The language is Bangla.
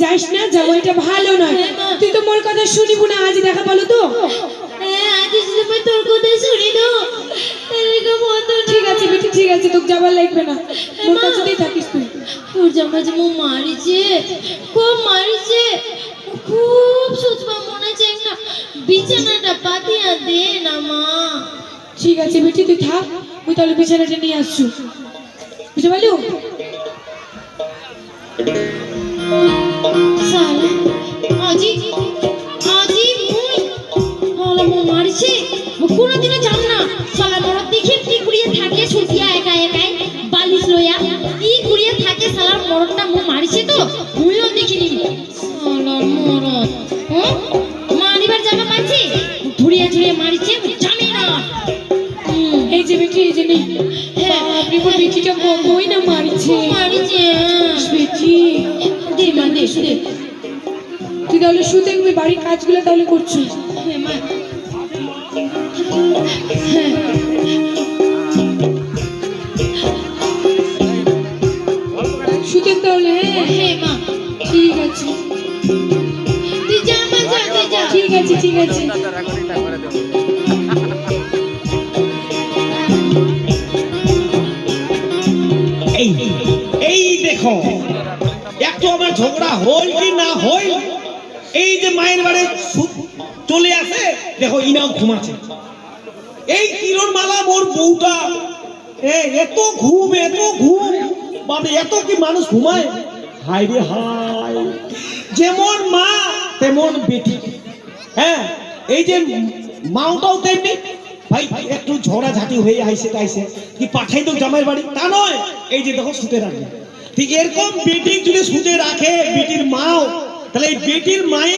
যাইস না, জামাইটা ভালো নয়। তুই তো মোর কথা শুনিব না, আজ দেখা বলো তো। আজ তুমি তোর কথা শুনি না। ঠিক আছে বেটি, ঠিক আছে, তোকে যাবার লাগবে না, মোর কাছেই থাকিস তুই। তোর জামাই যে মো মারিছে, খুব মারিছে, খুব সুচবা মনে চাই না, বিছানাটা পাতিয়া দে না মা। ঠিক আছে বেটি, তুই থাক, তুই তাহলে বিছানাটা নিয়ে আসছু, বুঝতে পারলি? সালা আজি আজি মুই হলো মো মারিছে, কোনদিনও জান না সালা মরদ দেখি কি কুড়িয়ে থাকে সুতিয়া একা একাই বালিশ লইয়া কি কুড়িয়ে থাকে সালার মরদটা মো মারিছে তো মুইও দেখিনি। সালার মরদ মারিবার জায়গা পাইছি, ধুড়িয়ে ধুড়িয়ে মারিছে, জানি না। এই যে বেটি, এই যে নেই। হ্যাঁ, আপনি কোন বেটিটা কই না মারিছে, মারিছে বেটি। দে মা দে দে, তুই তাহলে শুতে গিয়ে বাড়ির কাজগুলো তাহলে করছিস। হ্যাঁ মা, শুতে তাহলে। হ্যাঁ মা, ঠিক আছে, তুই যা মা, যা তুই যা। ঠিক আছে, ঠিক আছে। এই এই দেখো, একটু আমার ঝগড়া হল কি না হল, এই যে মায়ের বাড়ি চলে আসে, দেখো ইনাও ঘুমাচ্ছে। এই কিরণ মালা মোর বউটা, এত ঘুম, এত ঘুম, মানে এত কি মানুষ ঘুমায়? হাই রে হাই, যেমন মা তেমন বেটি। হ্যাঁ, এই যে মাওটাও তেমনি। ভাই একটু ঝগড়া ঝাঁটি হয়ে আইসে তাইসে কি পাঠাই তো জামাইয়ের বাড়ি, তা নয়। এই যে দেখো শুতে রাখে, ঠিক এরকম বেটি যদি শুতে রাখে বেটির মাও, তাহলে এই বেটির মায়ের